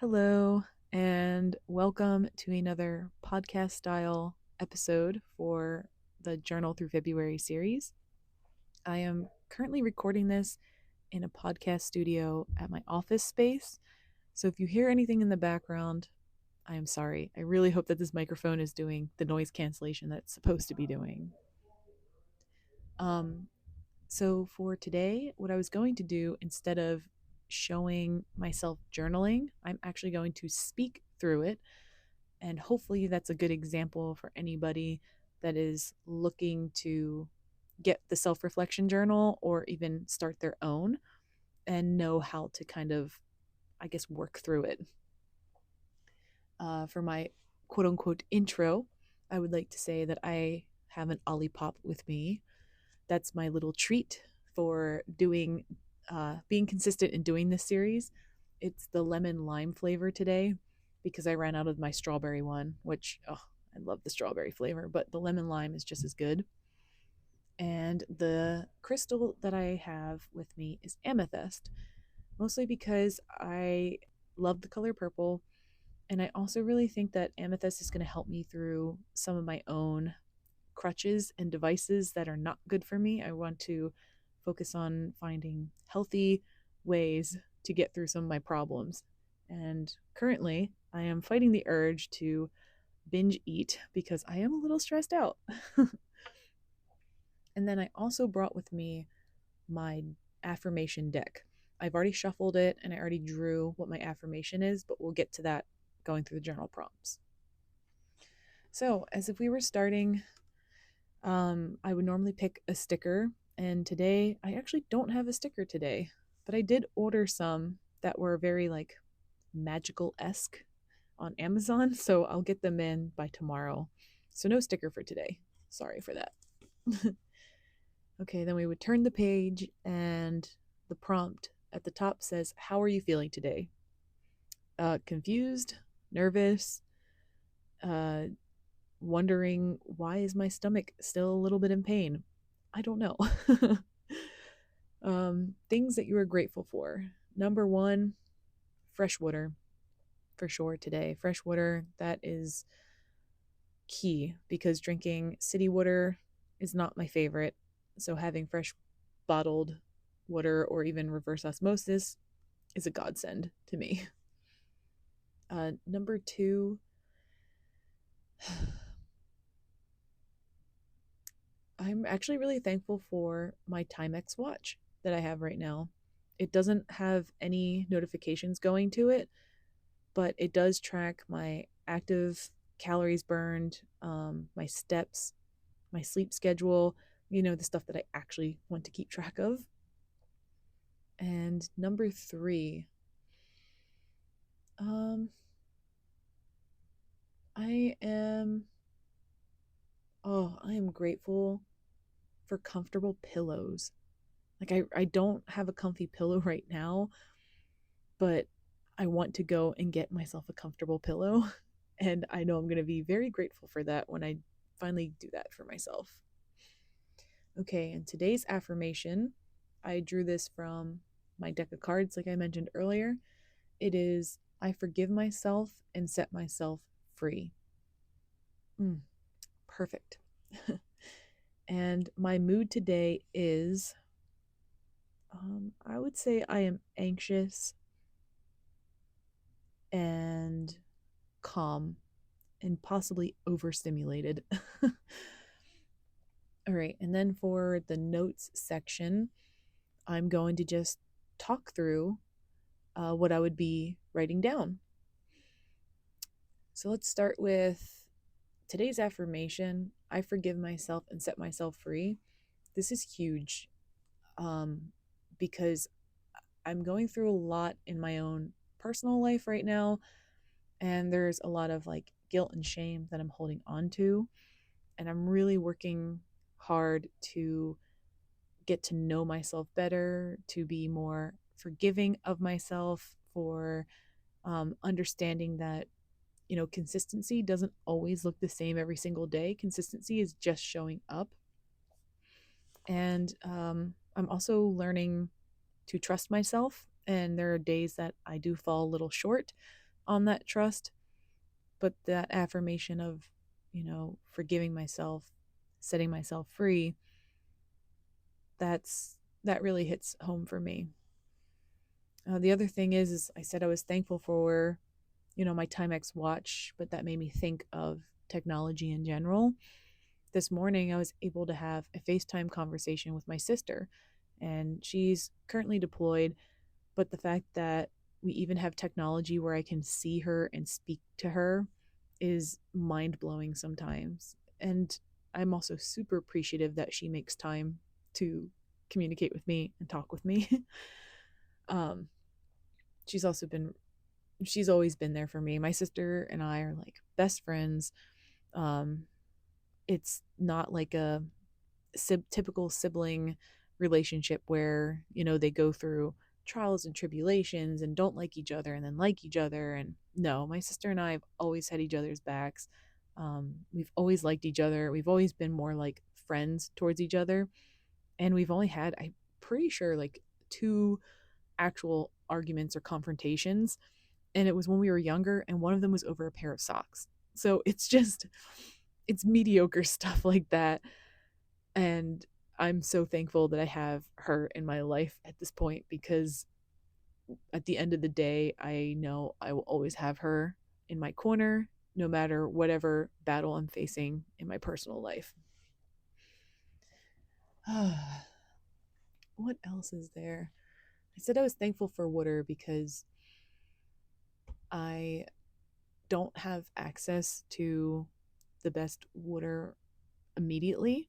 Hello, and welcome to another podcast style episode for the Journal Through February series. I am currently recording this in a podcast studio at my office space. So if you hear anything in the background, I am sorry. I really hope that this microphone is doing the noise cancellation that it's supposed to be doing. Um, so for today, what I was going to do instead of showing myself journaling, I'm actually going to speak through it. And hopefully, that's a good example for anybody that is looking to get the self reflection journal or even start their own and know how to kind of, I guess, work through it. For my quote unquote intro, I would like to say that I have an Olipop with me. That's my little treat for being consistent in doing this series. It's the lemon lime flavor today because I ran out of my strawberry one, which, I love the strawberry flavor, but the lemon lime is just as good. And the crystal that I have with me is amethyst, mostly because I love the color purple. And I also really think that amethyst is going to help me through some of my own crutches and devices that are not good for me. I want to focus on finding healthy ways to get through some of my problems. And currently, I am fighting the urge to binge eat because I am a little stressed out. And then I also brought with me my affirmation deck. I've already shuffled it and I already drew what my affirmation is, but we'll get to that going through the journal prompts. So, as if we were starting, I would normally pick a sticker, and today I actually don't have a sticker today, but I did order some that were very like magical esque on Amazon, so I'll get them in by tomorrow. So, no sticker for today. Sorry for that. Okay, then we would turn the page, and the prompt at the top says, "How are you feeling today?" Confused, nervous, uh, wondering why is my stomach still a little bit in pain. I don't know. Things that you are grateful for. Number one, fresh water for sure today. Fresh water, that is key because drinking city water is not my favorite. So having fresh bottled water or even reverse osmosis is a godsend to me. Number two, I'm actually really thankful for my Timex watch that I have right now. It doesn't have any notifications going to it, but it does track my active calories burned, my steps, my sleep schedule, the stuff that I actually want to keep track of. And number three, um, I am, I am grateful for comfortable pillows. Like, I don't have a comfy pillow right now, but I want to go and get myself a comfortable pillow. And I know I'm going to be very grateful for that when I finally do that for myself. Okay, and today's affirmation, I drew this from my deck of cards, like I mentioned earlier. It is, I forgive myself and set myself free. Perfect. And my mood today is, I would say I am anxious and calm and possibly overstimulated. All right, and then for the notes section, I'm going to just talk through what I would be writing down. So let's start with today's affirmation. I forgive myself and set myself free. This is huge because I'm going through a lot in my own personal life right now, and there's a lot of like guilt and shame that I'm holding on to, and I'm really working hard to get to know myself better, to be more forgiving of myself for understanding that, consistency doesn't always look the same every single day. Consistency is just showing up. And I'm also learning to trust myself. And there are days that I do fall a little short, on that trust. But that affirmation of, forgiving myself, setting myself free, that really hits home for me. The other thing is I said I was thankful for, my Timex watch, but that made me think of technology in general. This morning, I was able to have a FaceTime conversation with my sister, and she's currently deployed. But the fact that we even have technology where I can see her and speak to her is mind blowing sometimes. And I'm also super appreciative that she makes time to communicate with me and talk with me. um, she's also been she's always been there for me. My sister and I are like best friends. Um, it's not like a typical sibling relationship where, they go through trials and tribulations and don't like each other and then like each other. And no, my sister and I have always had each other's backs. We've always liked each other. We've always been more like friends towards each other. And we've only had, I'm pretty sure, like two actual arguments or confrontations, and it was when we were younger, and one of them was over a pair of socks. So it's mediocre stuff like that. And I'm so thankful that I have her in my life at this point, because at the end of the day, I know I will always have her in my corner, no matter whatever battle I'm facing in my personal life. What else is there? I said I was thankful for water because I don't have access to the best water immediately.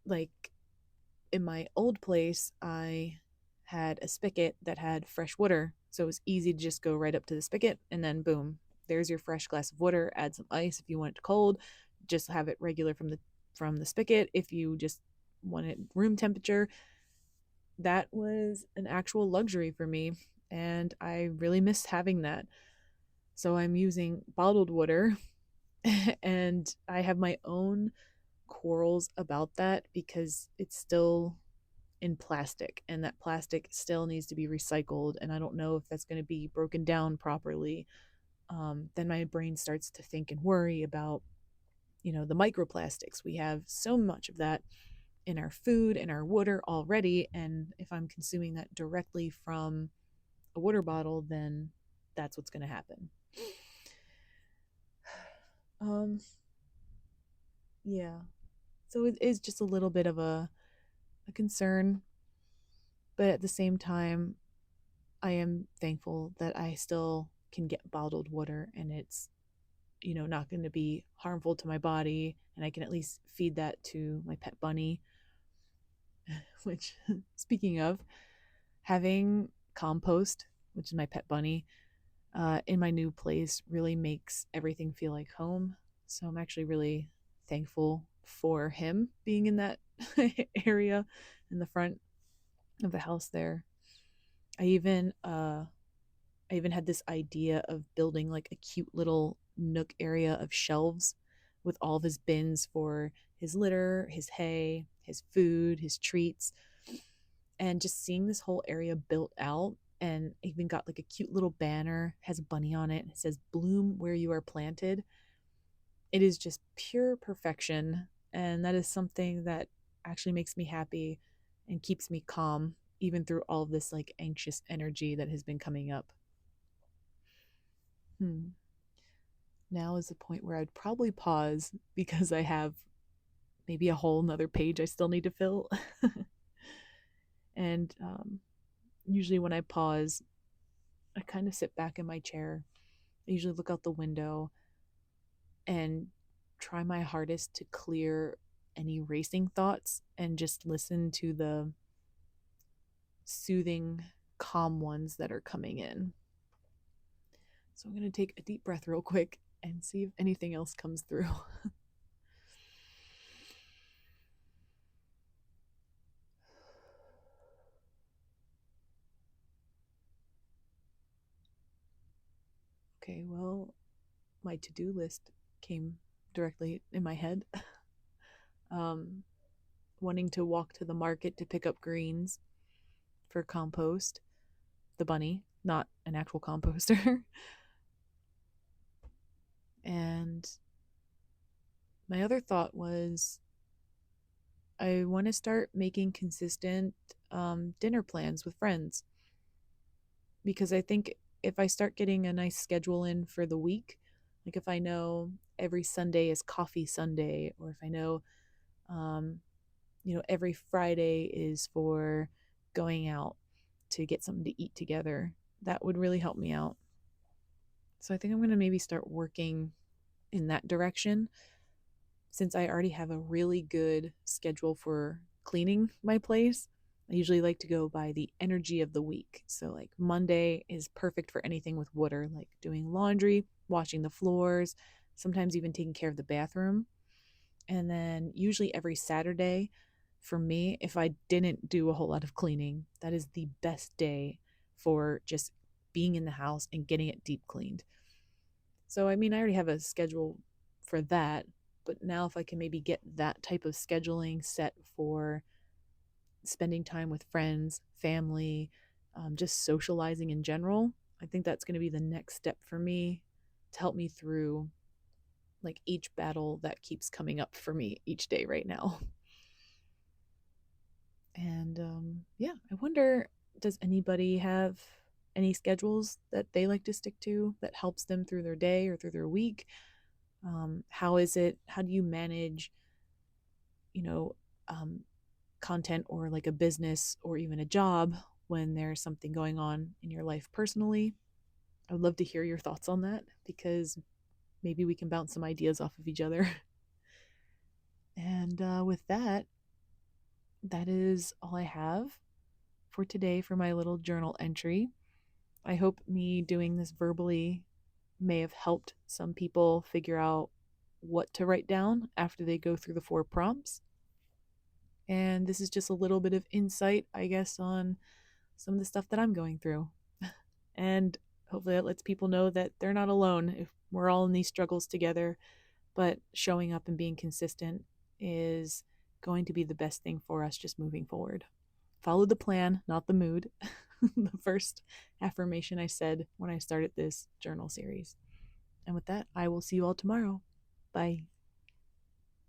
Like in my old place, I had a spigot that had fresh water. So it was easy to just go right up to the spigot and then boom, there's your fresh glass of water. Add some ice if you want it cold. Just have it regular from the spigot. If you just want it room temperature, that was an actual luxury for me. And I really miss having that. So I'm using bottled water and I have my own quarrels about that because it's still in plastic and that plastic still needs to be recycled. And I don't know if that's going to be broken down properly. Then my brain starts to think and worry about, the microplastics. We have so much of that in our food and our water already. And if I'm consuming that directly from a water bottle, then that's what's going to happen. Um, yeah. So it is just a little bit of a concern, but at the same time, I am thankful that I still can get bottled water and it's, not going to be harmful to my body. And I can at least feed that to my pet bunny, which, speaking of, having compost, which is my pet bunny, in my new place really makes everything feel like home. So I'm actually really thankful for him being in that area in the front of the house there. I even I even had this idea of building like a cute little nook area of shelves with all of his bins for his litter, his hay, his food, his treats, and just seeing this whole area built out. And even got like a cute little banner, has a bunny on it, and it says bloom where you are planted. It is just pure perfection, and that is something that actually makes me happy and keeps me calm even through all of this like anxious energy that has been coming up. Now is the point where I'd probably pause because I have maybe a whole nother page I still need to fill. And usually when I pause, I kind of sit back in my chair. I usually look out the window and try my hardest to clear any racing thoughts and just listen to the soothing, calm ones that are coming in. So I'm going to take a deep breath real quick and see if anything else comes through. Okay, well, my to-do list came directly in my head. um, Wanting to walk to the market to pick up greens for compost, the bunny, not an actual composter. And my other thought was I want to start making consistent dinner plans with friends, because I think if I start getting a nice schedule in for the week, like if I know every Sunday is coffee Sunday, or if I know, um, every Friday is for going out to get something to eat together, that would really help me out. So I think I'm going to maybe start working in that direction, since I already have a really good schedule for cleaning my place. I usually like to go by the energy of the week. So, like, Monday is perfect for anything with water, like doing laundry, washing the floors, sometimes even taking care of the bathroom. And then, usually, every Saturday, for me, if I didn't do a whole lot of cleaning, that is the best day for just being in the house and getting it deep cleaned. So, I mean, I already have a schedule for that, but now if I can maybe get that type of scheduling set for spending time with friends, family, just socializing in general, I think that's going to be the next step for me to help me through like each battle that keeps coming up for me each day right now. And yeah, I wonder, does anybody have any schedules that they like to stick to that helps them through their day or through their week? How is it? How do you manage, you know, um, content or like a business or even a job when there's something going on in your life personally? I would love to hear your thoughts on that, because maybe we can bounce some ideas off of each other. And with that, that is all I have for today for my little journal entry. I hope me doing this verbally may have helped some people figure out what to write down after they go through the 4 prompts. And this is just a little bit of insight, I guess, on some of the stuff that I'm going through. And hopefully that lets people know that they're not alone if we're all in these struggles together, but showing up and being consistent is going to be the best thing for us just moving forward. Follow the plan, not the mood. The first affirmation I said when I started this journal series. And with that, I will see you all tomorrow. Bye.